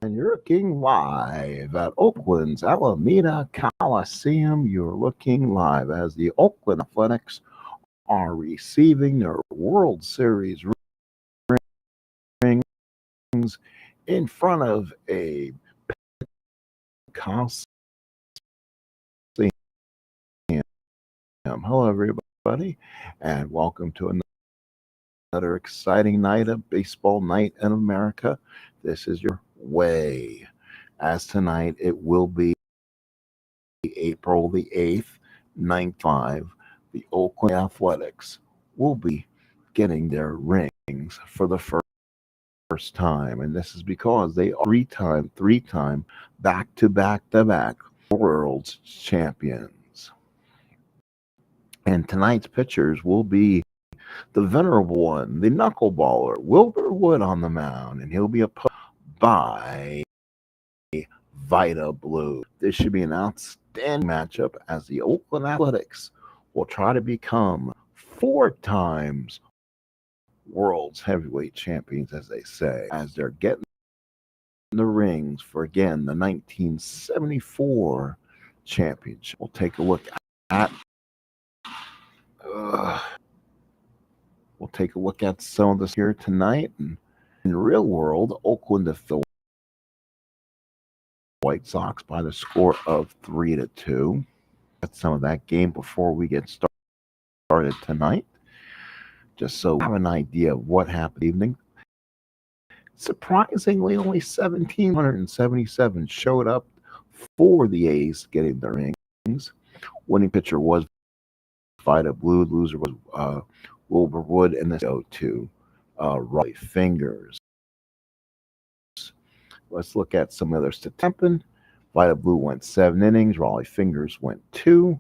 And you're looking live at Oakland's Alameda Coliseum. You're looking live as the Oakland Athletics are receiving their World Series rings in front of a Coliseum. Hello, everybody, and welcome to another exciting night of baseball night in America. This is your way. As tonight, it will be April the 8th, 95. The Oakland Athletics will be getting their rings for the first time. And this is because they are three-time back-to-back world champions. And tonight's pitchers will be the venerable one, the knuckleballer, Wilbur Wood on the mound, and he'll be opposed by Vita Blue. This should be an outstanding matchup as the Oakland Athletics will try to become 4 times world's heavyweight champions, as they say, as they're getting the rings for, again, the 1974 championship. We'll take a look at some of this here tonight. And in real world, Oakland to White Sox by the score of 3-2. That's some of that game before we get started tonight, just so we have an idea of what happened evening. Surprisingly, only 1,777 showed up for the A's getting their rings. Winning pitcher was Vita Blue. Loser was Wilbur Wood, and this go to Raleigh Fingers. Let's look at some other statistics. Vita Blue went 7 innings. Raleigh Fingers went 2.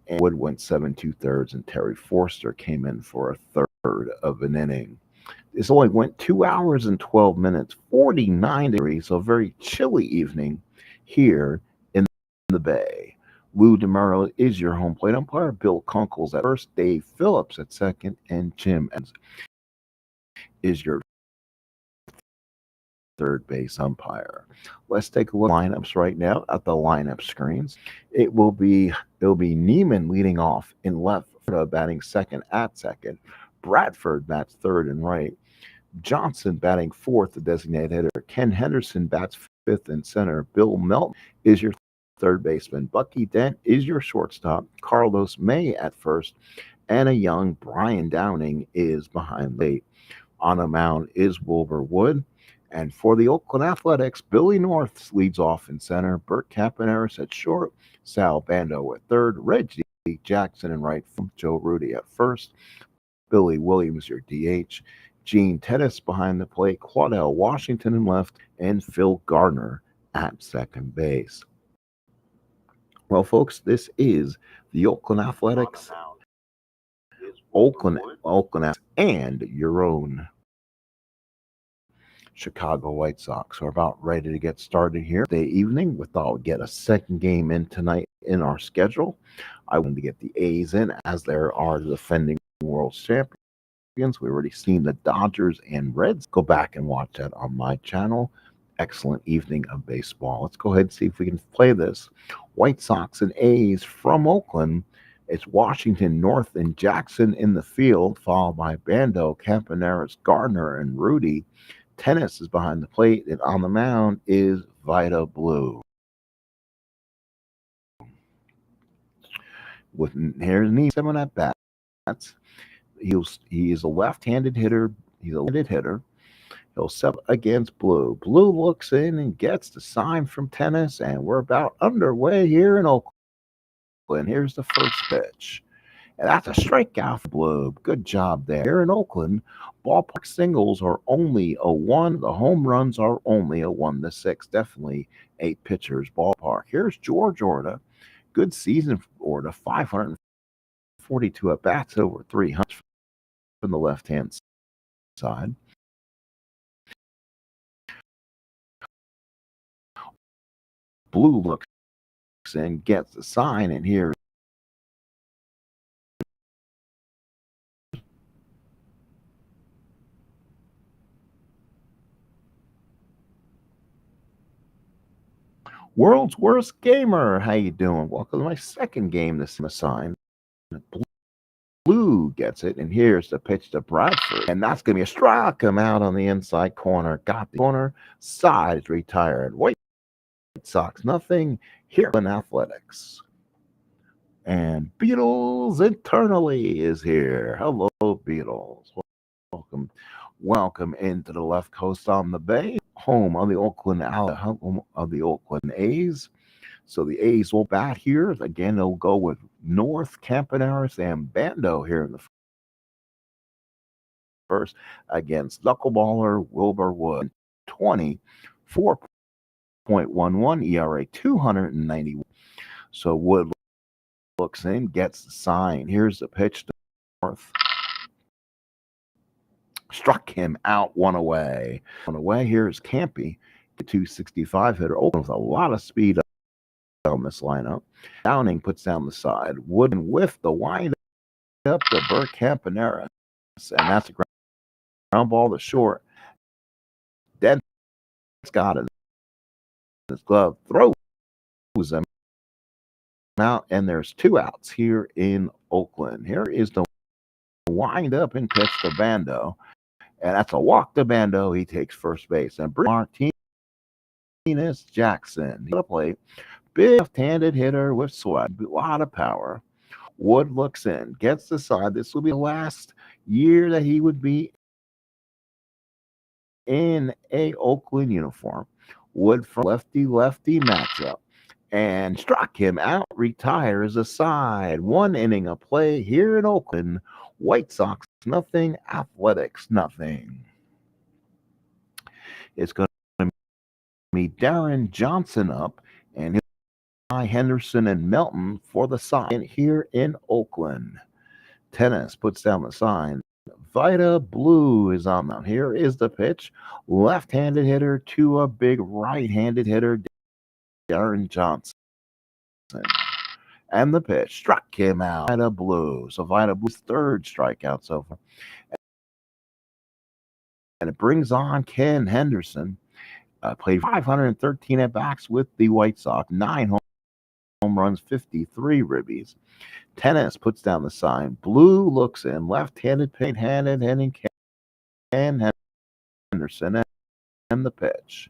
And Wood went 7 2/3, and Terry Forster came in for a third of an inning. This only went 2 hours and 12 minutes, 49 degrees, so a very chilly evening here in the Bay. Lou DeMuro is your home plate umpire. Bill Kunkel's at first. Dave Phillips at second. And Jim is your third base umpire. Let's take a look at lineups right now at the lineup screens. It'll be Neiman leading off in left, batting second at second. Bradford bats third and right. Johnson batting fourth, the designated hitter. Ken Henderson bats fifth and center. Bill Melton is your third baseman. Bucky Dent is your shortstop. Carlos May at first. And a young Brian Downing is behind late. On the mound is Wilbur Wood. And for the Oakland Athletics, Billy North leads off in center. Bert Campaneris at short. Sal Bando at third. Reggie Jackson in right. Joe Rudy at first. Billy Williams, your DH. Gene Tennis behind the plate. Claudel Washington in left. And Phil Gardner at second base. Well, folks, this is the Oakland Athletics. Oakland, and your own Chicago White Sox are about ready to get started here today evening. We thought we'd get a second game in tonight in our schedule. I wanted to get the A's in as there are the defending world champions. We've already seen the Dodgers and Reds. Go back and watch that on my channel. Excellent evening of baseball. Let's go ahead and see if we can play this. White Sox and A's from Oakland. It's Washington, North, and Jackson in the field, followed by Bando, Campaneris, Gardner, and Rudy. Tennis is behind the plate, and on the mound is Vita Blue. Here's Neiman 7 at bats. He is a left-handed hitter. He's a left-handed hitter. He'll set against Blue. Blue looks in and gets the sign from Tennis, and we're about underway here in Oakland. Here's the first pitch. And that's a strikeout for Blue. Good job there. Here in Oakland, ballpark singles are only a 1. The home runs are only a 1-6. Definitely a pitcher's ballpark. Here's George Orta. Good season for Orta. 542 at bats, over 300 from the left-hand side. Blue looks and gets the sign, and here World's worst gamer. How you doing? Welcome to my second game this assigned. Blue gets it, and here's the pitch to Bradford. And that's going to be a strike. Come out on the inside corner. Got the corner. Side retired. White Sox, nothing. Here in athletics. And Beatles internally is here. Hello, Beatles. Welcome. Welcome into the left coast on the bay. Home of the Oakland A, home of the Oakland A's. So the A's will bat here. Again, they'll go with North, Campaneris, and Bando here in the first against knuckleballer Wilbur Wood. 24.11 ERA, 291. So Wood looks in, gets the sign. Here's the pitch to North. Struck him out, one away. One away, here's Campy, the 265 hitter. Oakland with a lot of speed on this lineup. Downing puts down the side. Wood with the wind up to Burt Campaneris. And that's a ground ball to short. Dent's got it. His glove throws him out, and there's two outs here in Oakland. Here is the wind up and pitch to Bando. And that's a walk to Bando. He takes first base. And Martinez Jackson, he play. Big left-handed hitter with swag, a lot of power. Wood looks in, gets the side. This will be the last year that he would be in a Oakland uniform. Wood from lefty-lefty matchup. And struck him out, retires aside. 1 inning of play here in Oakland. White Sox, nothing. Athletics, nothing. It's going to be Darren Johnson up, and Henderson and Melton for the side here in Oakland. Tennis puts down the sign. Vita Blue is on them. Here is the pitch. Left-handed hitter to a big right-handed hitter, Darren Johnson. And the pitch struck him out. Vita Blue. So Vita Blue's third strikeout so far. And it brings on Ken Henderson. Played 513 at-bats with the White Sox. 9 home runs, 53 ribbies. Tennis puts down the sign. Blue looks in. Left-handed, right-handed, hitting Ken Henderson. And the pitch.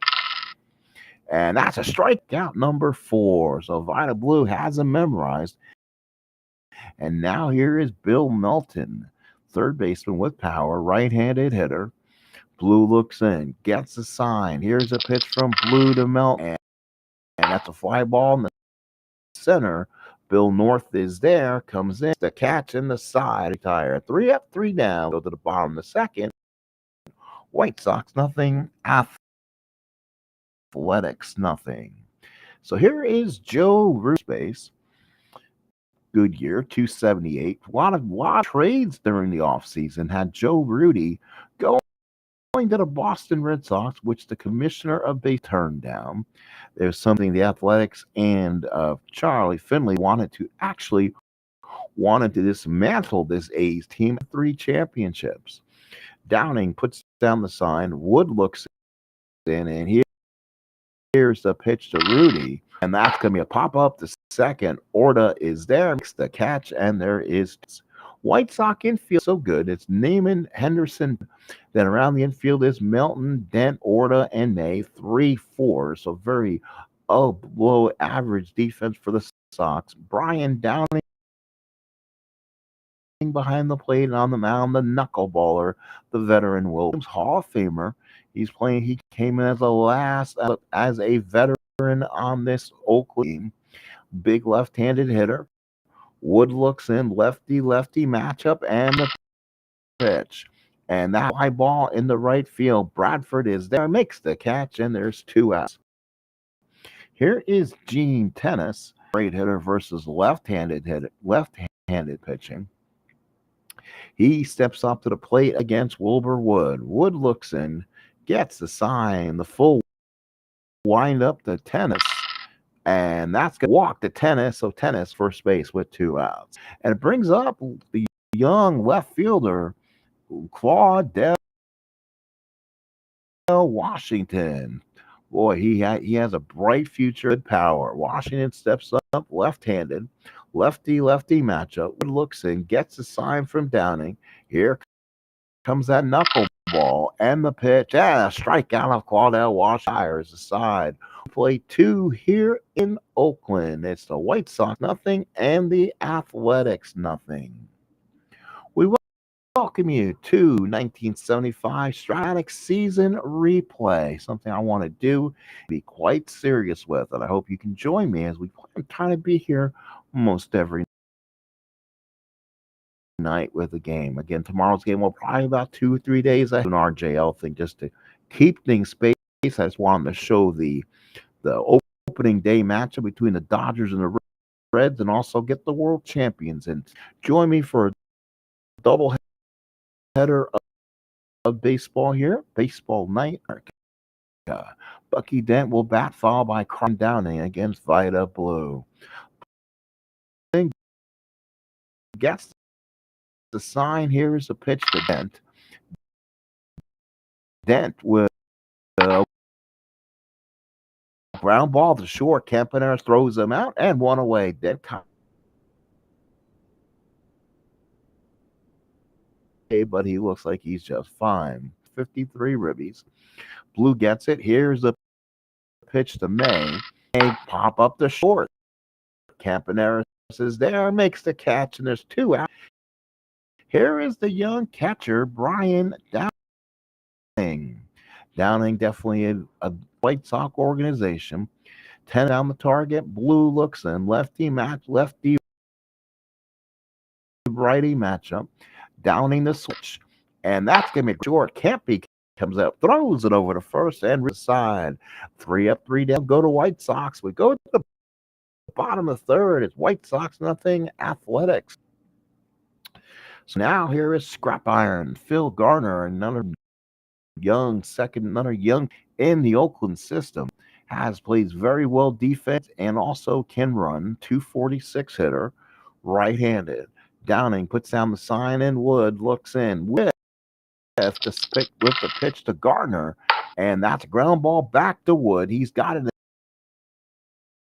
And that's a strikeout number 4. So Vita Blue has him memorized. And now here is Bill Melton, third baseman with power, right-handed hitter. Blue looks in, gets a sign. Here's a pitch from Blue to Melton. And that's a fly ball in the center. Bill North is there, comes in, the catch in the side, retire. 3 up, 3 down. Go to the bottom of the second. White Sox, nothing. Athletics, nothing. So here is Joe Root's base. Good year, 278. A lot of trades during the offseason had Joe Rudy going to the Boston Red Sox, which the commissioner of base turned down. There's something the Athletics and Charlie Finley wanted to dismantle this A's team. 3 championships. Downing puts down the sign. Wood looks in, and here's the pitch to Rudy. And that's going to be a pop-up to second. Orta is there, makes the catch, and there is White Sox infield so good. It's Naaman, Henderson. Then around the infield is Melton, Dent, Orta, and May. 3-4. So very below average defense for the Sox. Brian Downing behind the plate and on the mound, the knuckleballer, the veteran Williams, Hall of Famer. He came in as a veteran on this Oakland team. Big left-handed hitter. Wood looks in, lefty-lefty matchup, and the pitch. And that high ball in the right field. Bradford is there, makes the catch, and there's 2 outs. Here is Gene Tennis, right hitter versus left-handed pitching. He steps up to the plate against Wilbur Wood. Wood looks in, gets the sign, the full wind up to Tennis. And that's going to walk to Tennis. So Tennis first base with 2 outs. And it brings up the young left fielder, Claudell Washington. Boy, he has a bright future, good power. Washington steps up, left-handed, lefty matchup. Looks in, gets a sign from Downing. Here comes that knuckleball and the pitch. And a strikeout of Claudel Washires aside. Play two here in Oakland. It's the White Sox nothing and the Athletics nothing. We welcome you to 1975 Strat season replay. Something I want to do, be quite serious with, and I hope you can join me as we try to be here most every night with the game. Again, tomorrow's game will probably about 2 or 3 days. I do an RJL thing just to keep things spaced. I just wanted to show the opening day matchup between the Dodgers and the Reds, and also get the world champions. And join me for a double header of baseball here, baseball night. Bucky Dent will bat, followed by Carl Downing against Vida Blue. Gets the sign. Here is a pitch to Dent. Dent with a ground ball to short. Campanera throws him out and one away. Dent, but he looks like he's just fine. 53 ribbies. Blue gets it. Here's the pitch to May. May pop up the short. Campanera is there, makes the catch, and there's two out. Here is the young catcher, Brian Downing. Downing definitely a White Sox organization. 10 down the target. Blue looks in. Lefty righty matchup. Downing the switch. And that's going to be short. Campy comes up, throws it over to first and side. 3 up, 3 down. Go to White Sox. We go to the bottom of the third. It's White Sox nothing, Athletics. So now here is Scrap Iron, Phil Garner, another young in the Oakland system. Plays very well defense and also can run. 246 hitter, right-handed. Downing puts down the sign and Wood looks in with the pitch to Garner, and that's a ground ball back to Wood. He's got it in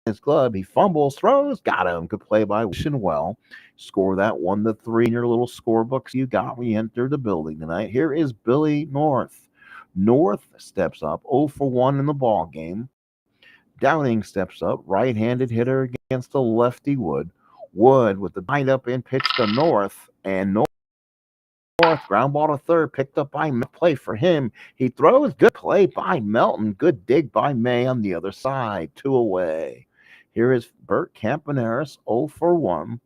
his glove. He fumbles, throws, got him. Good play by wishing well. Score that 1-3 in your little scorebooks you got when you enter the building tonight. Here is Billy North. North steps up 0 for 1 in the ball game. Downing steps up, right-handed hitter against the lefty Wood. Wood with the wind up and pitch to North, and North ground ball to third, picked up by play for him. He throws, good play by Melton, good dig by May on the other side, 2 away. Here is Bert Campaneris, 0 for 1.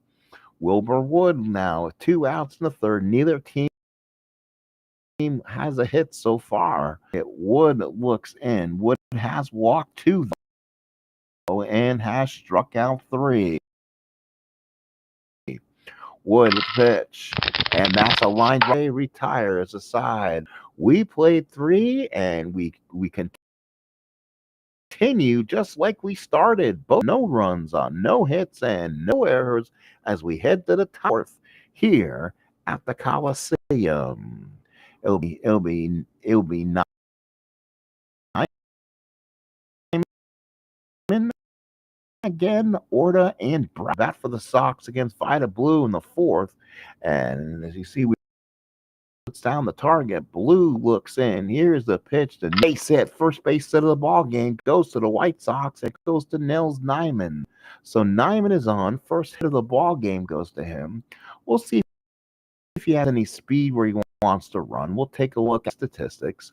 Wilbur Wood now with 2 outs in the third. Neither team has a hit so far. Wood looks in. Wood has walked 2 though, and has struck out 3. Wood pitch, and that's a line drive. Retires aside. We played 3, and we continue just like we started. Both no runs on, no hits, and no errors as we head to the fourth here at the Coliseum. It'll be 9 again. Orta and bat for the Sox against Vida Blue in the fourth, and as you see, we puts down the target. Blue looks in. Here's the pitch to base hit. First base hit of the ball game goes to the White Sox. It goes to Nels Nyman. So Nyman is on. First hit of the ball game goes to him. We'll see if he has any speed where he wants to run. We'll take a look at statistics,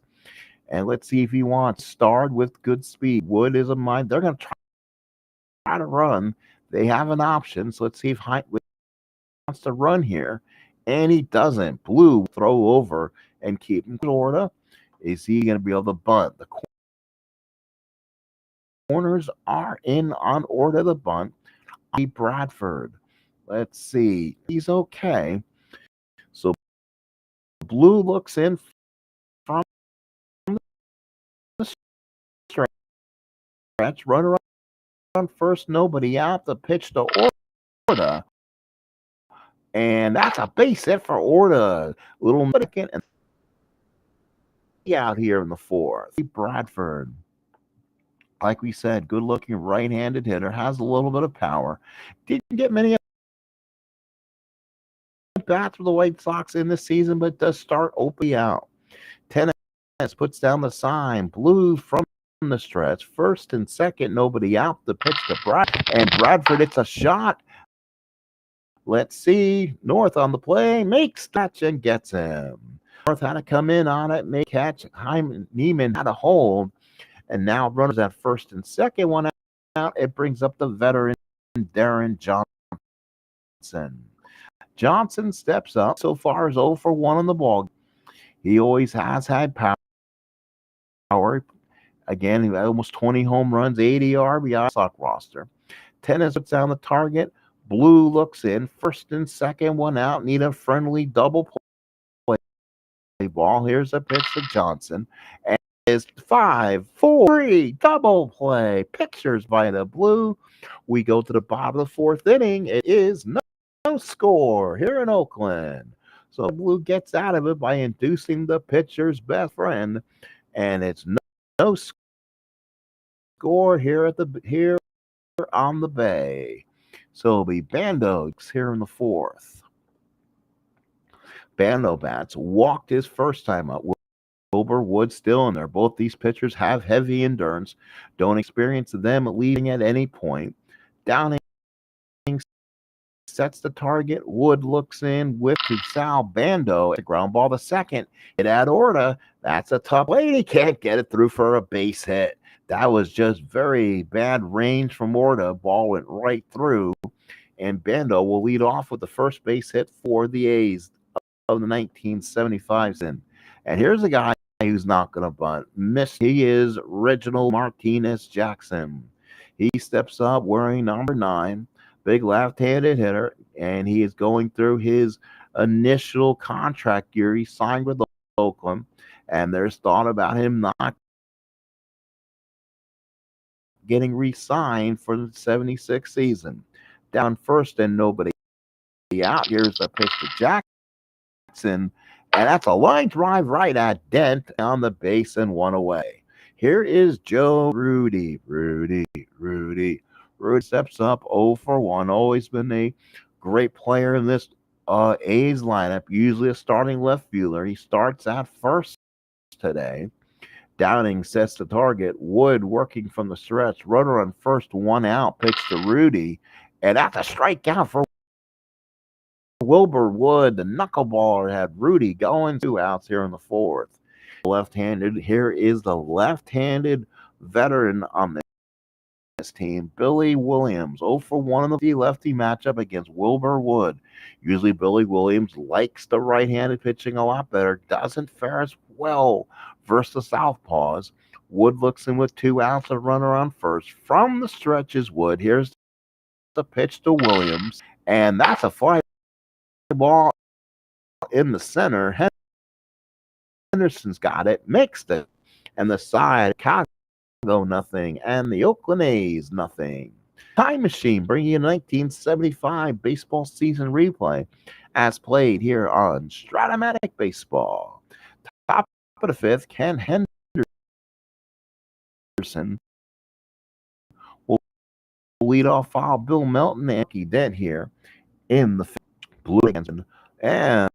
and let's see if he wants starred with good speed. Wood is a mind. They're going to try to run. They have an option. So let's see if Heinz wants to run here. And he doesn't. Blue throw over and keep him. Florida, is he going to be able to bunt? The corners are in on Orta the bunt. Bradford. Let's see. He's okay. So Blue looks in from the stretch. Runner on first, nobody out. The pitch to Orta. And that's a base hit for Orta. Little second and out here in the fourth. Bradford. Like we said, good looking right handed hitter, has a little bit of power. Didn't get many bats for the White Sox in this season, but does start openly out. Tennis puts down the sign. Blue from the stretch. First and second, nobody out. The pitch to Brad. And Bradford, it's a shot. Let's see. North on the play. Makes catch and gets him. North had to come in on it, make catch. Neiman had a hold. And now runners at first and second, one out. It brings up the veteran Darren Johnson. Johnson steps up. So far is 0 for 1 on the ball. He always has had power. Again, he had almost 20 home runs, 80 RBI Sox roster. Tennis puts down the target. Blue looks in. First and second, one out. Need a friendly double play ball. Here's a pitch to Johnson. And it's 5-4-3 double play. Pictures by the Blue. We go to the bottom of the fourth inning. It is no score here in Oakland. So the Blue gets out of it by inducing the pitcher's best friend. And it's no score here on the Bay. So it'll be Bando here in the fourth. Bando bats walked his first time up. Wilbur Wood still in there. Both these pitchers have heavy endurance. Don't experience them leading at any point. Downing sets the target. Wood looks in with to Sal. Bando. A ground ball to second. Hit at Orta. That's a tough play. He can't get it through for a base hit. That was just very bad range from Orta. Ball went right through. And Bando will lead off with the first base hit for the A's of the 1975 season. And here's a guy who's not going to bunt. He is Reginald Martinez Jackson. He steps up wearing number 9, big left-handed hitter, and he is going through his initial contract year. He signed with Oakland, and there's thought about him not getting re-signed for the 76 season. Down first and nobody out. Here's the pitch to Jackson, and that's a line drive right at Dent on the base and one away. Here is Joe Rudy. Rudy steps up 0 for 1. Always been a great player in this A's lineup, usually a starting left fielder. He starts at first today. Downing sets the target. Wood working from the stretch. Runner on first, one out. Pitch to Rudy. And that's a strikeout for Wilbur Wood. The knuckleballer had Rudy going 2 outs here in the fourth. Left-handed. Here is the left-handed veteran on this team, Billy Williams. 0 for 1 in the lefty matchup against Wilbur Wood. Usually Billy Williams likes the right-handed pitching a lot better. Doesn't fare as well versus the southpaws. Wood looks in with 2 outs, a runner on first. From the stretch is Wood. Here's the pitch to Williams, and that's a fly ball in the center. Henderson's got it, mixed it, and the side, Chicago nothing, and the Oakland A's nothing. Time Machine bringing you 1975 baseball season replay as played here on Strat Baseball. Top of the fifth, Ken Henderson will lead off foul. Bill Melton and Yankee Dent here in the Blue and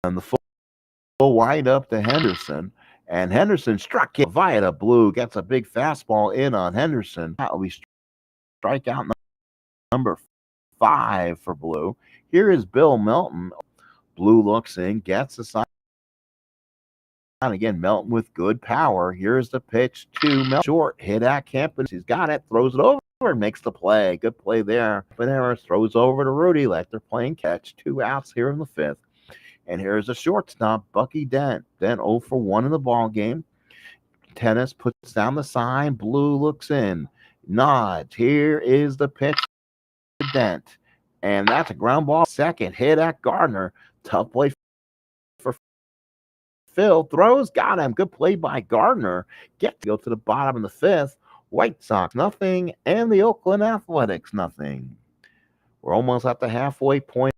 the full wind up to Henderson. And Henderson struck it via the Blue, gets a big fastball in on Henderson. That will be strikeout number 5 for Blue. Here is Bill Melton. Blue looks in, gets the sign. Again, Melton with good power. Here's the pitch to Melton. Short hit at Campus. He's got it, throws it over, and makes the play. Good play there. Panera throws over to Rudy like they're playing catch. 2 outs here in the fifth. And here's a shortstop, Bucky Dent. Dent 0 for 1 in the ball game. Tennis puts down the sign. Blue looks in. Nods. Here is the pitch to Dent. And that's a ground ball. Second hit at Gardner. Tough play for Phil. Throws. Got him. Good play by Gardner. Get to go to the bottom of the fifth. White Sox nothing. And the Oakland Athletics nothing. We're almost at the halfway point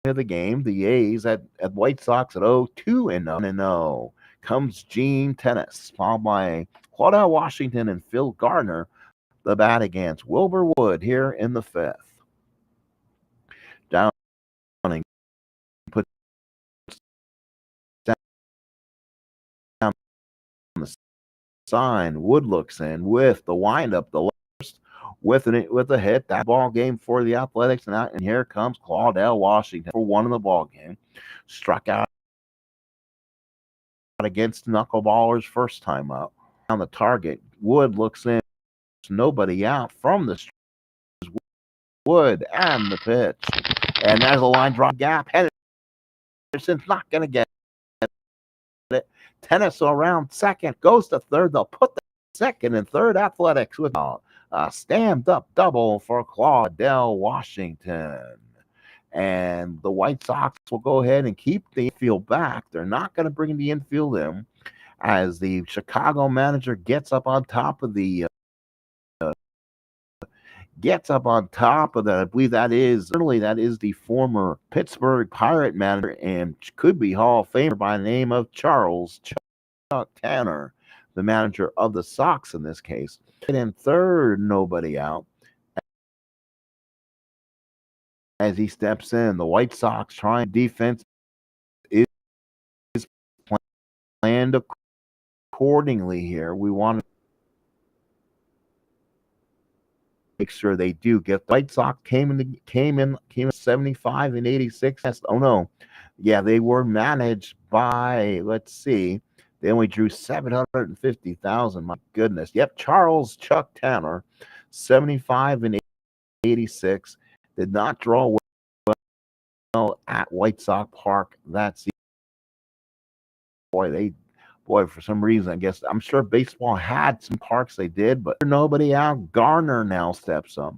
of the game. The A's at White Sox at 0-2-0. comes Gene Tennis, followed by Claudel Washington and Phil Gardner. The bat against Wilbur Wood here in the fifth. Downing puts down the sign. Wood looks in with the windup, the first with a hit. That ball game for the Athletics, and here comes Claudel Washington for one in the ball game. Struck out against knuckleballers first time up. On the target, Wood looks in. Nobody out from the Wood and the pitch. And there's a line drive gap. Henderson's not going to get it. Tennis around second, goes to third. They'll put the second and third. Athletics with a stand up double for Claudel Washington. And the White Sox will go ahead and keep the infield back. They're not going to bring the infield in as the Chicago manager gets up on top of the I believe that is the former Pittsburgh Pirate manager and could be Hall of Famer by the name of Charles Chuck Tanner, the manager of the Sox in this case. And in third, nobody out. As he steps in, the White Sox trying defense is planned accordingly here. We want to make sure they do get. The White Sox came in 75 and 86. Oh no, yeah, they were managed by, let's see, they only drew 750,000. My goodness. Yep, Charles Chuck Tanner, 75 and 86, did not draw well at White Sox Park that season. Boy, for some reason, I guess, I'm sure baseball had some parks they did, but nobody out. Garner now steps up.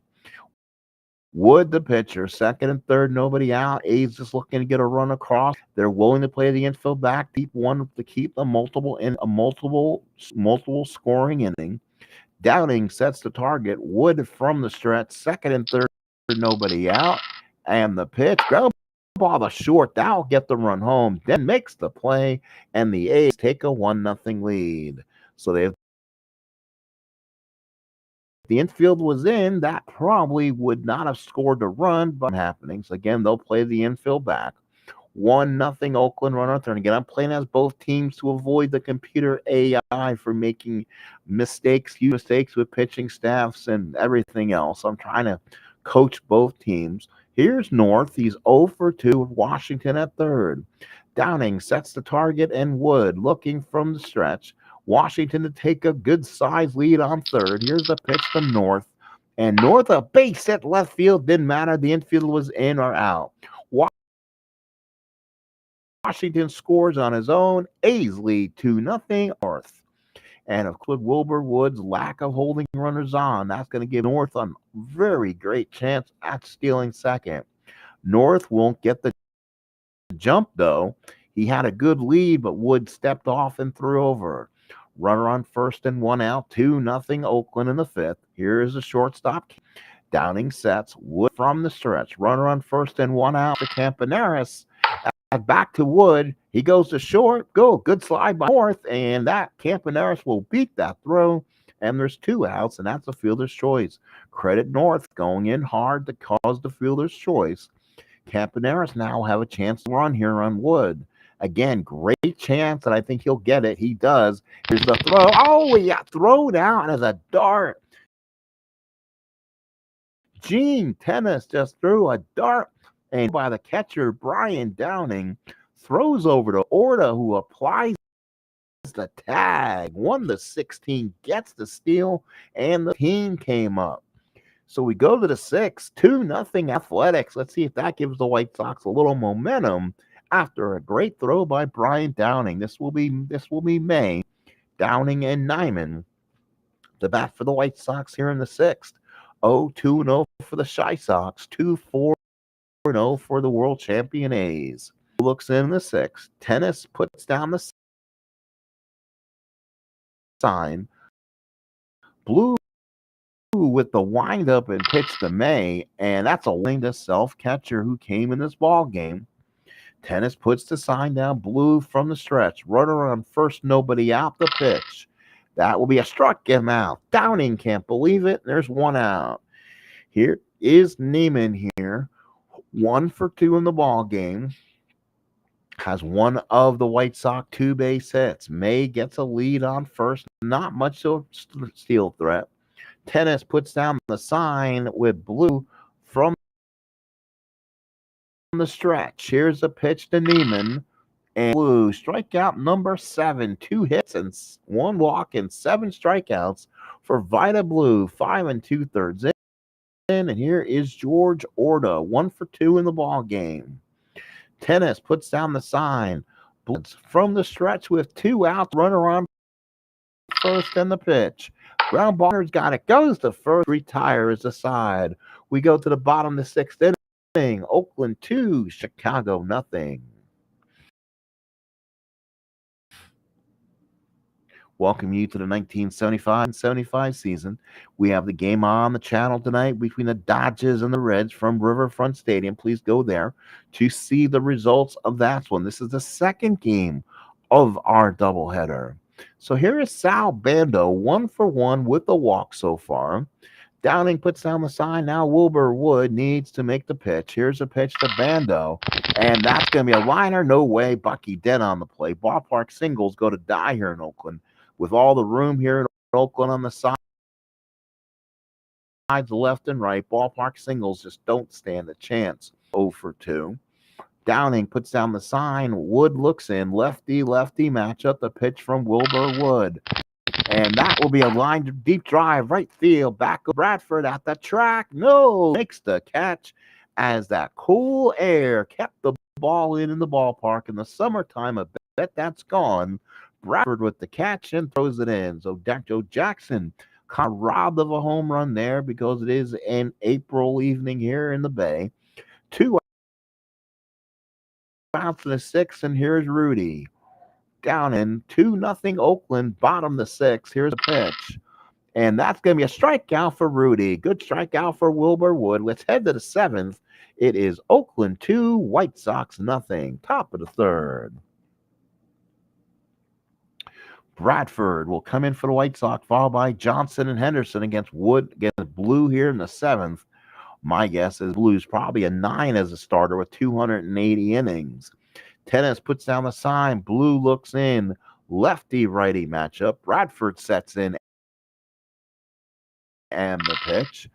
Wood, the pitcher, second and third, nobody out. A's just looking to get a run across. They're willing to play the infield back, keep a multiple scoring inning. Downing sets the target. Wood from the stretch, second and third, nobody out. And the pitch, ground ball the short, that'll get the run home. Then makes the play, and the A's take a 1-0 lead. So if the infield was in, that probably would not have scored a run, but happenings. Again, they'll play the infield back. 1-0 Oakland runner third. Again, I'm playing as both teams to avoid the computer AI for making mistakes with pitching staffs and everything else. I'm trying to coach both teams. Here's North. He's 0 for 2 with Washington at third. Downing sets the target, and Wood looking from the stretch. Washington to take a good size lead on third. Here's the pitch to North. And North, a base hit left field. Didn't matter. The infield was in or out. Washington scores on his own. A's lead 2-0 North. And of course, Wilbur Wood's lack of holding runners on, that's going to give North a very great chance at stealing second. North won't get the jump, though. He had a good lead, but Wood stepped off and threw over. Runner on first and one out, 2-0 Oakland in the fifth. Here is the shortstop. Downing sets. Wood from the stretch. Runner on first and one out for Campaneris. Back to Wood. He goes to short. Good slide by North, and that Campaneris will beat that throw. And there's 2 outs, and that's a fielder's choice. Credit North going in hard to cause the fielder's choice. Campaneris now have a chance to run here on Wood. Again, great chance, and I think he'll get it. He does. Here's the throw. Oh, he got thrown out as a dart. Gene Tennis just threw a dart, and by the catcher, Brian Downing, throws over to Orta, who applies the tag. 1-16, gets the steal, and the team came up. So we go to the 6th, 2-0 Athletics. Let's see if that gives the White Sox a little momentum after a great throw by Brian Downing. This will be May. Downing and Nyman. The bat for the White Sox here in the 6th. 0-2-0 for the Chi Sox. 2-4-0 for the world champion A's. Looks in the 6th. Tennis puts down the sign. Blue with the windup and pitch to May, and that's a wing to self catcher who came in this ball game. Tennis puts the sign down. Blue from the stretch. Runner on first, nobody out. The pitch. That will be a struck him out. Downing can't believe it. There's one out. Here is Neiman here. 1 for 2 in the ball game. Has one of the White Sox 2 base hits. May gets a lead on first. Not much of a steal threat. Tennis puts down the sign with Blue from the stretch. Here's a pitch to Neiman. And Blue, strikeout number 7. 2 hits and 1 walk and 7 strikeouts for Vida Blue. 5 2/3 in. And here is George Orta. 1 for 2 in the ball game. Tennis puts down the sign. Blitz from the stretch with 2 outs. Runner on first and the pitch. Ground baller's got it. Goes to first. Retires aside. We go to the bottom of the 6th inning. Oakland 2, Chicago nothing. Welcome you to the 1975 season. We have the game on the channel tonight between the Dodgers and the Reds from Riverfront Stadium. Please go there to see the results of that one. This is the second game of our doubleheader. So here is Sal Bando, 1 for 1 with the walk so far. Downing puts down the sign. Now Wilbur Wood needs to make the pitch. Here's a pitch to Bando. And that's going to be a liner. No way. Bucky dead on the play. Ballpark singles go to die here in Oakland. With all the room here in Oakland on the sides, left and right, ballpark singles just don't stand a chance. 0 for 2. Downing puts down the sign. Wood looks in. Lefty matchup. The pitch from Wilbur Wood. And that will be a line to deep drive, right field. Back of Bradford at the track. No, makes the catch as that cool air kept the ball in the ballpark in the summertime. I bet that's gone. Bradford with the catch and throws it in. So Joe Jackson kind of robbed of a home run there because it is an April evening here in the Bay. 2 outs in the 6th, and here's Rudy. Down in 2-0 Oakland, bottom the 6th. Here's a pitch. And that's going to be a strikeout for Rudy. Good strikeout for Wilbur Wood. Let's head to the 7th. It is Oakland 2, White Sox nothing. Top of the 3rd. Bradford will come in for the White Sox, followed by Johnson and Henderson against Wood, against Blue here in the 7th. My guess is Blue's probably a 9 as a starter with 280 innings. Tennis puts down the sign. Blue looks in. Lefty-righty matchup. Bradford sets in and the pitch.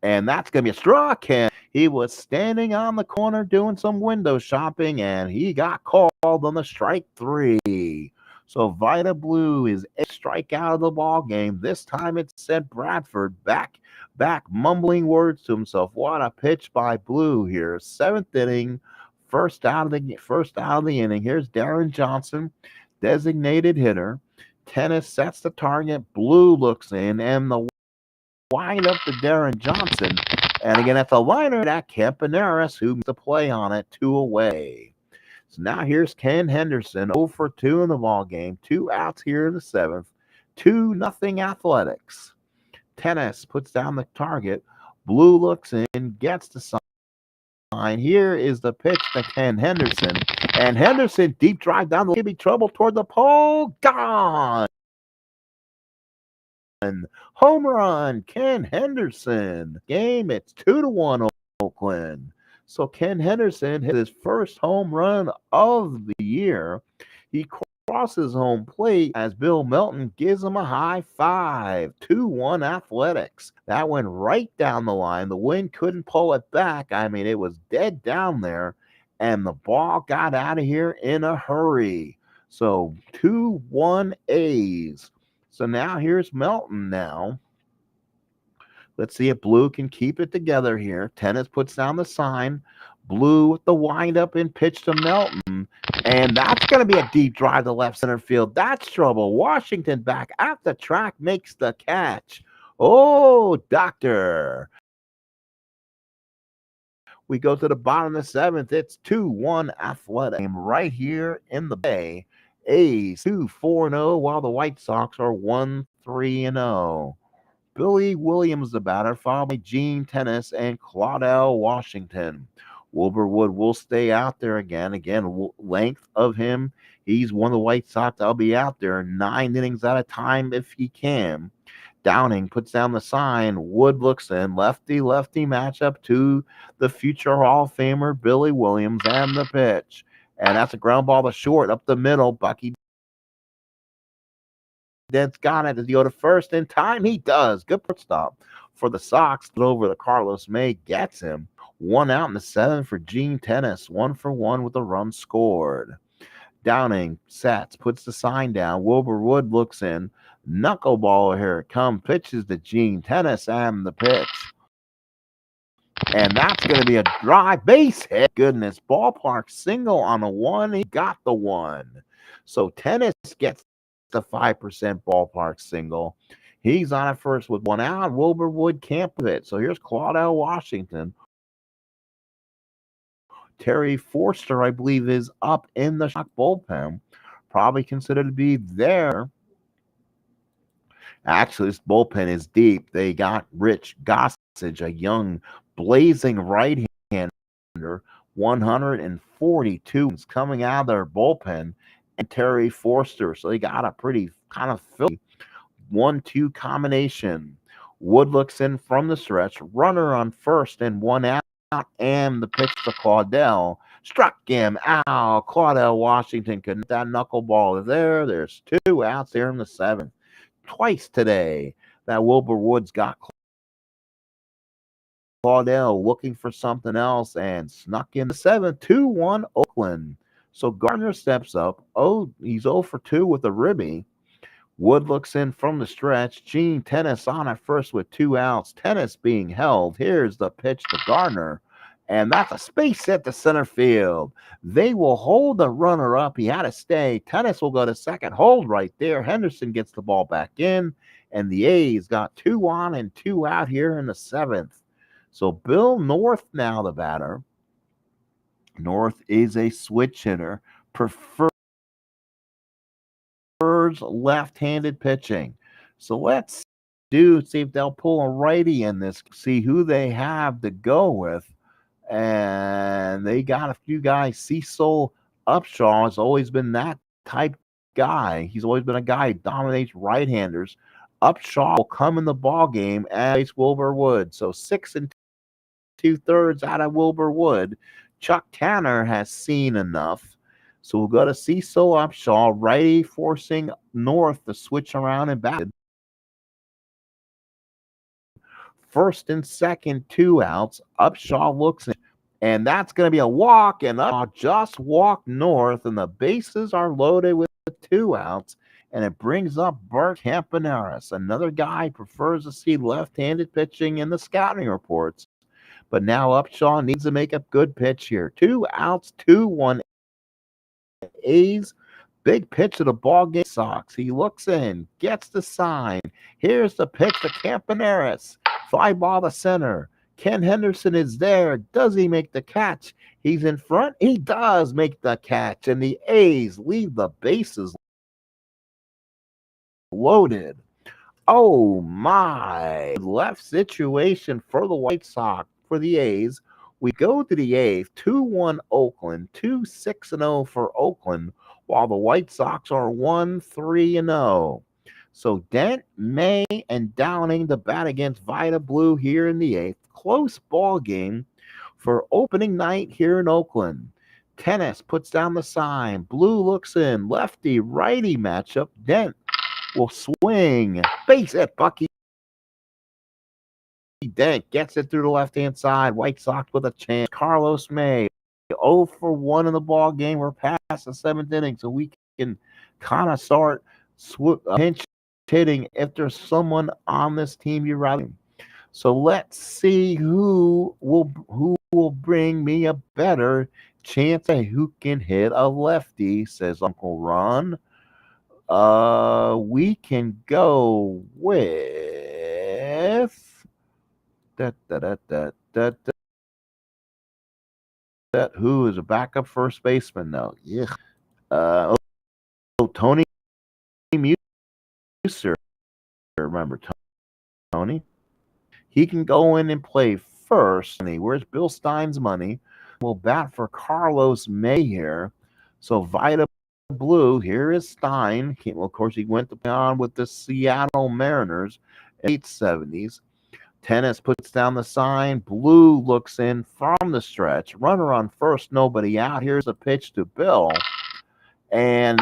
And that's going to be a struck. And he was standing on the corner doing some window shopping, and he got called on the strike 3. So Vida Blue is a strikeout of the ball game. This time it sent Bradford back, mumbling words to himself. What a pitch by Blue here. 7th inning, first out of the inning. Here's Darren Johnson, designated hitter. Tennis sets the target. Blue looks in, and the wind up to Darren Johnson. And again, that's a liner at Campaneris, who makes the play on it, 2 away. So now here's Ken Henderson, 0 for 2 in the ball game. 2 outs here in the 7th. 2-0 Athletics. Tennis puts down the target. Blue looks in, gets the sign. Here is the pitch to Ken Henderson. And Henderson, deep drive down the lane, trouble toward the pole. Gone. Home run, Ken Henderson. Game, it's 2-1 Oakland. So Ken Henderson hit his first home run of the year. He crosses home plate as Bill Melton gives him a high five. 2-1 Athletics. That went right down the line. The wind couldn't pull it back. I mean, it was dead down there, and the ball got out of here in a hurry. So 2-1 A's. So now here's Melton now. Let's see if Blue can keep it together here. Tennis puts down the sign. Blue with the windup and pitch to Melton. And that's going to be a deep drive to left center field. That's trouble. Washington back at the track makes the catch. Oh, doctor. We go to the bottom of the 7th. It's 2-1 Athletic. Right here in the Bay. A's 2-4-0 while the White Sox are 1-3-0. Billy Williams, the batter, followed by Gene Tennis and Claudel Washington. Wilbur will stay out there again. Again, length of him. He's one of the White Sox that'll be out there 9 innings at a time if he can. Downing puts down the sign. Wood looks in. Lefty lefty matchup to the future Hall of Famer Billy Williams and the pitch. And that's a ground ball to short up the middle. Bucky Dent's got it. Does he go to first in time? He does. Good stop for the Sox. Over the Carlos May gets him. 1 out in the 7th for Gene Tennis. 1-for-1 with a run scored. Downing sets, puts the sign down. Wilbur Wood looks in. Knuckleball, here it comes. Pitches to Gene Tennis and the pitch. And that's going to be a dry base hit. Goodness, ballpark single on the one. He got the one. So Tennis gets the 5% ballpark single. He's on it first with 1 out. Wilbur Wood can't put it. So here's Claudel Washington. Terry Forster, I believe, is up in the shock bullpen. Probably considered to be there. Actually, this bullpen is deep. They got Rich Gossage, a young, blazing right-hander, 142 is coming out of their bullpen, and Terry Forster. So they got a pretty kind of filthy 1-2 combination. Wood looks in from the stretch. Runner on first and 1 out. And the pitch to Claudel struck him out. Claudel Washington couldn't. That knuckleball is there. There's 2 outs there in the 7th. Twice today that Wilbur Woods got Claudel looking for something else and snuck in the 7th. 2-1 Oakland. So Gardner steps up. Oh, he's 0 for 2 with a ribby. Wood looks in from the stretch. Gene Tennis on at first with 2 outs. Tennis being held. Here's the pitch to Gardner. And that's a space hit to center field. They will hold the runner up. He had to stay. Tennis will go to second. Hold right there. Henderson gets the ball back in. And the A's got 2 on and 2 out here in the 7th. So Bill North now the batter. North is a switch hitter. Prefers left-handed pitching. So let's see if they'll pull a righty in this. See who they have to go with. And they got a few guys. Cecil Upshaw has always been that type guy. He's always been a guy who dominates right-handers. Upshaw will come in the ball game as Wilbur Wood. So 6 2/3 out of Wilbur Wood. Chuck Tanner has seen enough. So we'll go to Cecil Upshaw, righty forcing North to switch around and back. First and second, 2 outs. Upshaw looks in, and that's going to be a walk, and Upshaw just walked North, and the bases are loaded with 2 outs, and it brings up Bert Campaneris, another guy who prefers to see left-handed pitching in the scouting reports. But now Upshaw needs to make a good pitch here. 2 outs, 2-1 A's. Big pitch of the ball game Sox. He looks in, gets the sign. Here's the pitch to Campaneris. Fly ball to center. Ken Henderson is there. Does he make the catch? He's in front. He does make the catch. And the A's leave the bases loaded. Oh my. Left situation for the White Sox, for the A's. We go to the A's. 2-1 Oakland. 2-6-0 for Oakland, while the White Sox are 1-3-0. So Dent, May, and Downing to bat against Vida Blue here in the 8th. Close ball game for opening night here in Oakland. Tennis puts down the sign. Blue looks in. Lefty, righty matchup. Dent will swing. Base hit, Bucky Dent gets it through the left-hand side. White Sox with a chance. Carlos May, 0 for 1 in the ball game. We're past the 7th inning, so we can kind of start pinch hitting if there's someone on this team you're riding. So let's see who will bring me a better chance at who can hit a lefty, says Uncle Ron. We can go with who is a backup first baseman though. Yeah. Tony Muser. Remember Tony? He can go in and play first. Where's Bill Stein's money? will bat for Carlos May here. So Vita Blue, here is Stein. Well, of course, he went on with the Seattle Mariners in the late 70s. Tennis puts down the sign. Blue looks in from the stretch. Runner on first, nobody out. Here's a pitch to Bill. And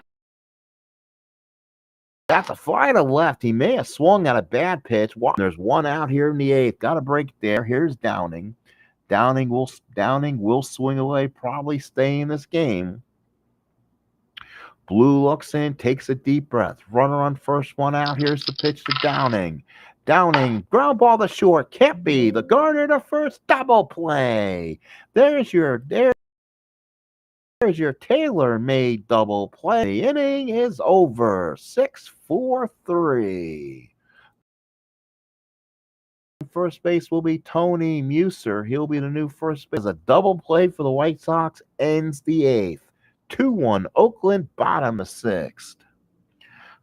that's a fly to left. He may have swung at a bad pitch. There's one out here in the eighth. Got a break there. Here's Downing. Downing will swing away, probably stay in this game. Blue looks in, takes a deep breath. Runner on first, one out. Here's the pitch to Downing. Downing, ground ball to short. Can't be. The Garner to first, double play. There's your tailor-made double play. The inning is over. 6-4-3. First base will be Tony Muser. He'll be the new first base. A double play for the White Sox ends the eighth. 2-1 Oakland, bottom of sixth.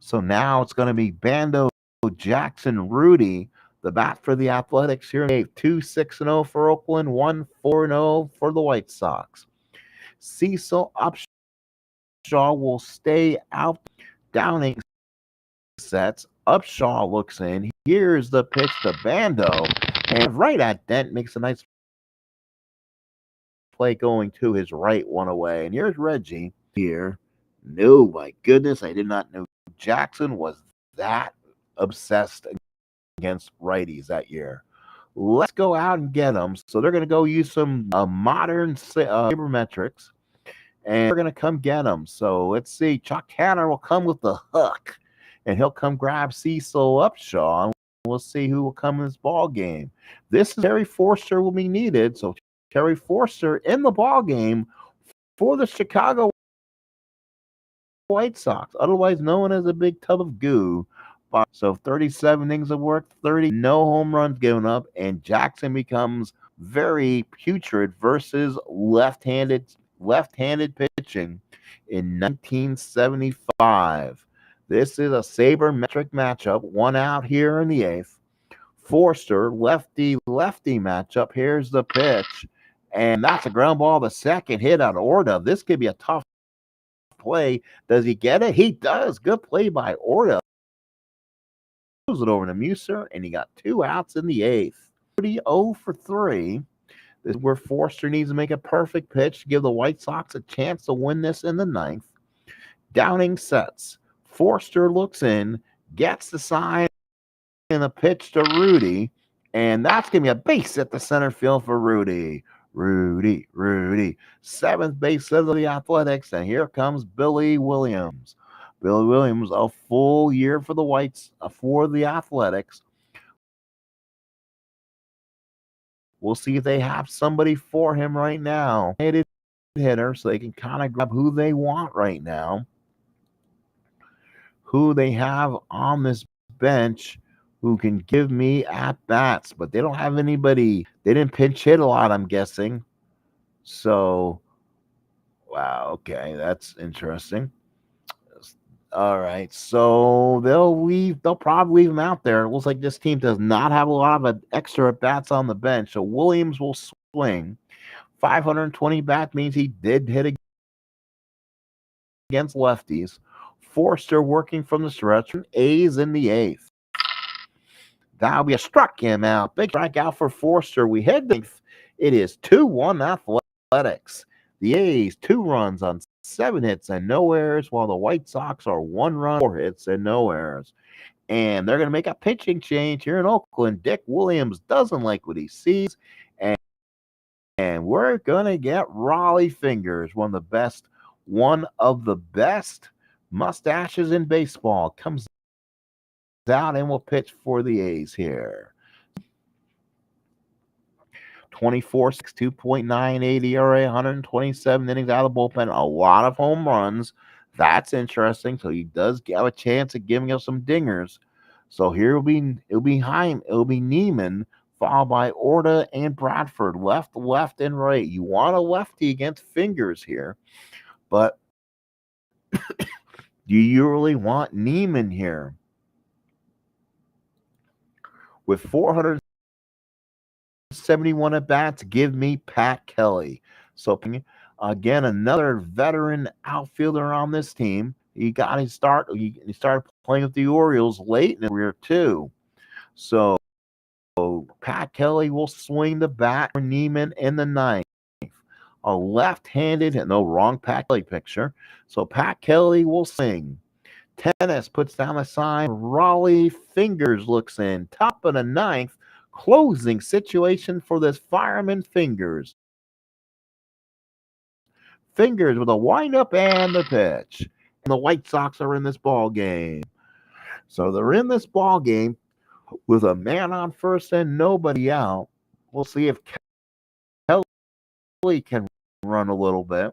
So now it's going to be Bando, Jackson, Rudy, the bat for the Athletics here in the eighth. 2-6-0 for Oakland, 1-4-0 for the White Sox. Cecil Upshaw will stay out. Downing sets. Upshaw looks in. Here's the pitch to Bando. And right at Dent makes a nice play going to his right, one away. And here's Reggie here. No, my goodness, I did not know Jackson was that obsessed against righties that year. Let's go out and get them. So they're going to go use some modern sabermetrics, and we're going to come get them. So let's see. Chuck Tanner will come with the hook, and he'll come grab Cecil Upshaw. And we'll see who will come in this ball game. This is Terry Forster will be needed. So Terry Forster in the ball game for the Chicago White Sox, otherwise known as a big tub of goo. So 37 innings of work, 30, no home runs given up, and Jackson becomes very putrid versus left-handed pitching in 1975. This is a sabermetric matchup, one out here in the eighth. Forster, lefty-lefty matchup. Here's the pitch, and that's a ground ball, the second hit out of Orta. This could be a tough play. Does he get it? He does. Good play by Orta. It over to Muser, and he got 2 outs in the eighth. 0 for 3. This is where Forster needs to make a perfect pitch to give the White Sox a chance to win this in the ninth. Downing sets. Forster looks in, gets the sign, and a pitch to Rudy, and that's going to be a base at the center field for Rudy. Rudy. Seventh base of the Athletics, and here comes Billy Williams. Billy Williams, a full year for the Whites, for the Athletics. We'll see if they have somebody for him right now. Hitter, so they can kind of grab who they want right now. Who they have on this bench who can give me at-bats, but they don't have anybody. They didn't pinch hit a lot, I'm guessing. So, wow, okay, that's interesting. All right, so they'll probably leave him out there. It looks like this team does not have a lot of extra at bats on the bench. So Williams will swing. 520 bat means he did hit against lefties. Forster working from the stretch. A's in the eighth. That'll be a struck him out. Big strikeout for Forster. We head to ninth. It is 2-1 Athletics. The A's 2 runs on 7 hits and no errors, while the White Sox are 1 run, 4 hits and no errors. And they're going to make a pitching change here in Oakland. Dick Williams doesn't like what he sees, and we're going to get Raleigh Fingers, one of the best mustaches in baseball, comes out and will pitch for the A's here. 24-6, 2.98 ERA, 127 innings out of the bullpen, a lot of home runs. That's interesting. So he does have a chance of giving us some dingers. So here it'll be Neiman, followed by Orta and Bradford, left, and right. You want a lefty against Fingers here, but do you really want Neiman here? With 471 at bats, give me Pat Kelly. So again, another veteran outfielder on this team. He got his start. He started playing with the Orioles late in his career too. So Pat Kelly will swing the bat for Neiman in the ninth. A left-handed, no, wrong Pat Kelly picture. So Pat Kelly will swing. Tennis puts down a sign. Raleigh Fingers looks in. Top of the ninth. Closing situation for this fireman Fingers. Fingers with a windup and the pitch. And the White Sox are in this ball game. So they're in this ball game with a man on first and nobody out. We'll see if Kelly can run a little bit.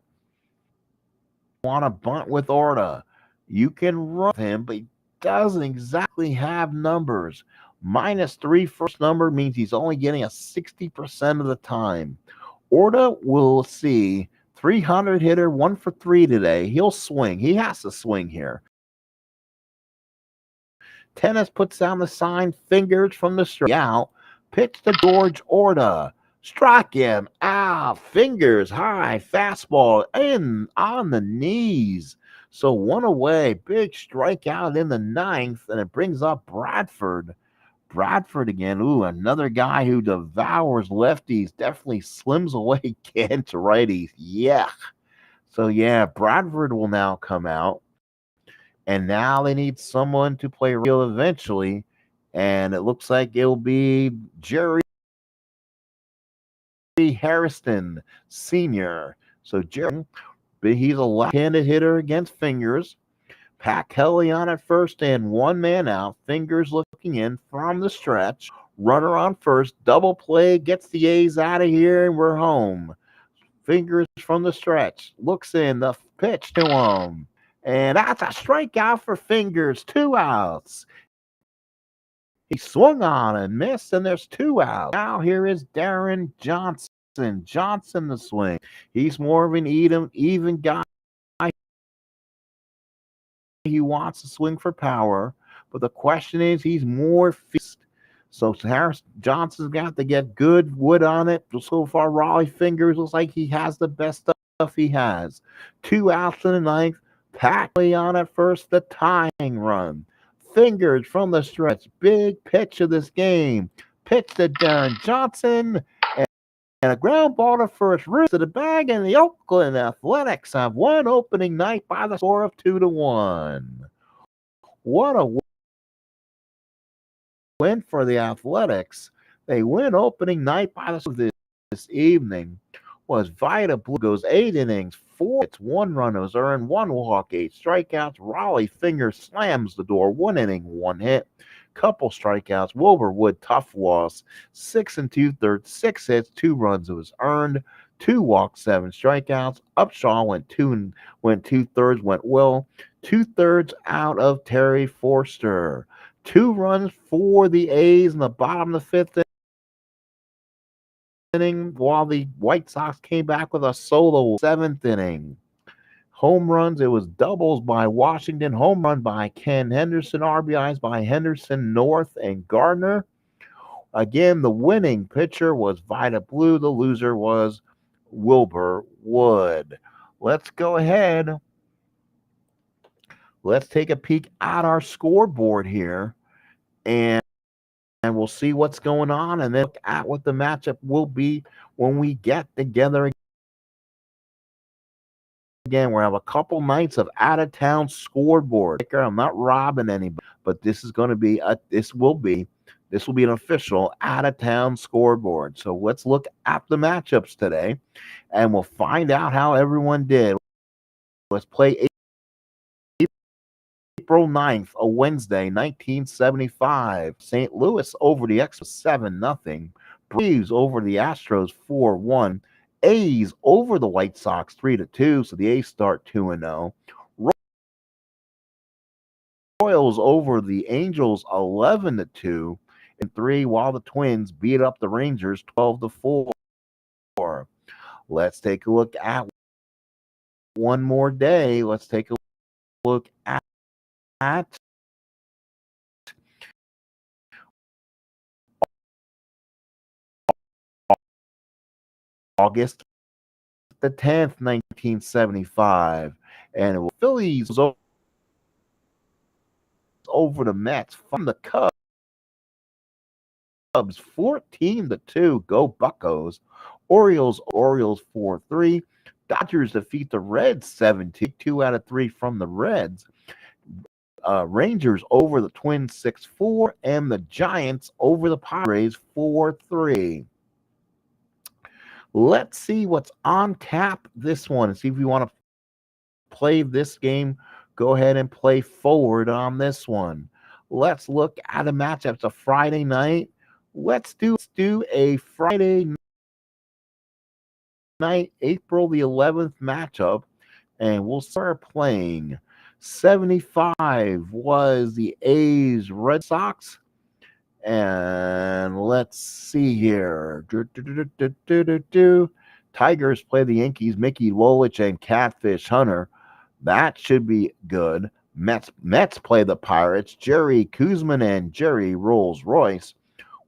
Want to bunt with Orta. You can run him, but he doesn't exactly have numbers. -3 first number means he's only getting a 60% of the time. Orta will see 300 hitter, 1 for 3 today. He'll swing. He has to swing here. Tennis puts down the sign. Fingers from the strike out. Pitch to George Orta. Strike him out. Fingers high. Fastball in on the knees. So 1 away. Big strikeout in the ninth. And it brings up Bradford. Bradford again. Ooh, another guy who devours lefties. Definitely slims away against righties. Yeah. So yeah, Bradford will now come out. And now they need someone to play real eventually. And it looks like it'll be Jerry Harrison Sr. So Jerry, he's a left-handed hitter against Fingers. Pat Kelly on at first and 1 man out. Fingers looking in from the stretch. Runner on first. Double play gets the A's out of here and we're home. Fingers from the stretch. Looks in the pitch to him. And that's a strikeout for Fingers. 2 outs. He swung on and missed, and there's 2 outs. Now here is Darren Johnson. Johnson the swing. He's more of an even guy. He wants to swing for power, but the question is he's more fixed. So Harris Johnson's got to get good wood on it. So far, Raleigh Fingers looks like he has the best stuff he has. 2 outs in the ninth. Pat Kelly on at first, the tying run. Fingers from the stretch. Big pitch of this game. Pitch to Darren Johnson. And a ground ball to first, roots to the bag, and the Oakland Athletics have won opening night by the score of 2-1. What a win for the Athletics. They win opening night by the score of this evening. Was Vida Blue goes 8 innings, 4 hits, 1 run was earned, 1 walk, 8 strikeouts. Raleigh Fingers slams the door, 1 inning, 1 hit. Couple strikeouts. Wilburwood, tough loss. 6 2/3, 6 hits, 2 runs. It was earned. 2 walks, 7 strikeouts. Upshaw went 2/3, went well. 2/3 out of Terry Forster. 2 runs for the A's in the bottom of the 5th inning, while the White Sox came back with a solo 7th inning. Home runs, it was doubles by Washington, home run by Ken Henderson, RBIs by Henderson, North, and Gardner. Again, the winning pitcher was Vida Blue. The loser was Wilbur Wood. Let's go ahead. Let's take a peek at our scoreboard here, and we'll see what's going on, and then look at what the matchup will be when we get together again. We'll have a couple nights of out-of-town scoreboard. I'm not robbing anybody, but this is going to be this will be an official out-of-town scoreboard. So let's look at the matchups today, and we'll find out how everyone did. Let's play April 9th, a Wednesday, 1975. St. Louis over the Expos 7-0. Braves over the Astros 4-1. A's over the White Sox 3-2, so the A's start 2-0. Royals over the Angels 11-2 and 3, while the Twins beat up the Rangers 12-4. Let's take a look at one more day. Let's take a look at August the 10th, 1975. And it was Phillies over the Mets from the Cubs 14-2. Go Buccos. Orioles 4-3. Dodgers defeat the Reds 7-2. 2 out of 3 from the Reds. Rangers over the Twins 6-4, and the Giants over the Padres 4-3. Let's see what's on tap this one and see if you want to play this game. Go ahead and play forward on this one. Let's look at a matchup. It's a Friday night. Let's do a Friday night, April the 11th matchup, and we'll start playing. 75 was the A's Red Sox. And let's see here. Tigers play the Yankees, Mickey Lolich and Catfish Hunter. That should be good. Mets play the Pirates, Jerry Kuzman and Jerry Rolls Royce.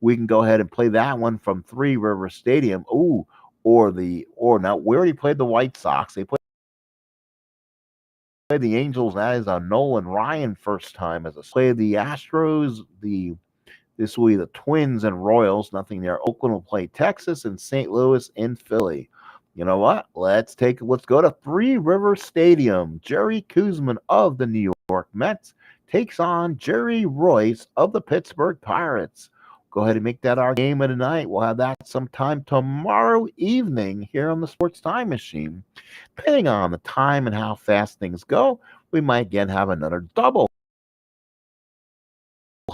We can go ahead and play that one from Three River Stadium. Ooh, or now we already played the White Sox. They played the Angels. That is a Nolan Ryan first time as a play the Astros. This will be the Twins and Royals. Nothing there. Oakland will play Texas and St. Louis in Philly. You know what? Let's go to Three River Stadium. Jerry Kuzman of the New York Mets takes on Jerry Royce of the Pittsburgh Pirates. Go ahead and make that our game of the night. We'll have that sometime tomorrow evening here on the Sports Time Machine. Depending on the time and how fast things go, we might again have another double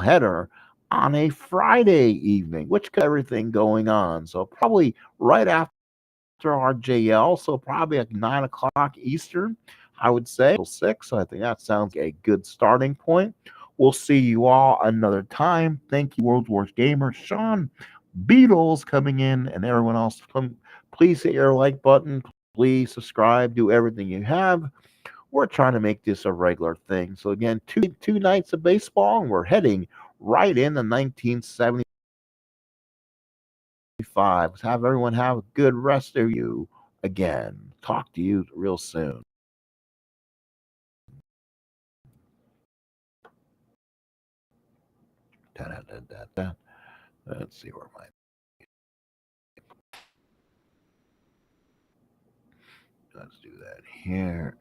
header on a Friday evening, which got everything going on. So probably right after RJL, so probably at 9 o'clock Eastern, I would say, 6. So I think that sounds like a good starting point. We'll see you all another time. Thank you, World Wars Gamer, Sean, Beatles coming in, and everyone else. Please hit your like button. Please subscribe. Do everything you have. We're trying to make this a regular thing. So again, two nights of baseball, and we're heading right into 1975. Have everyone have a good rest of you. Again, talk to you real soon. Let's see where my let's do that here.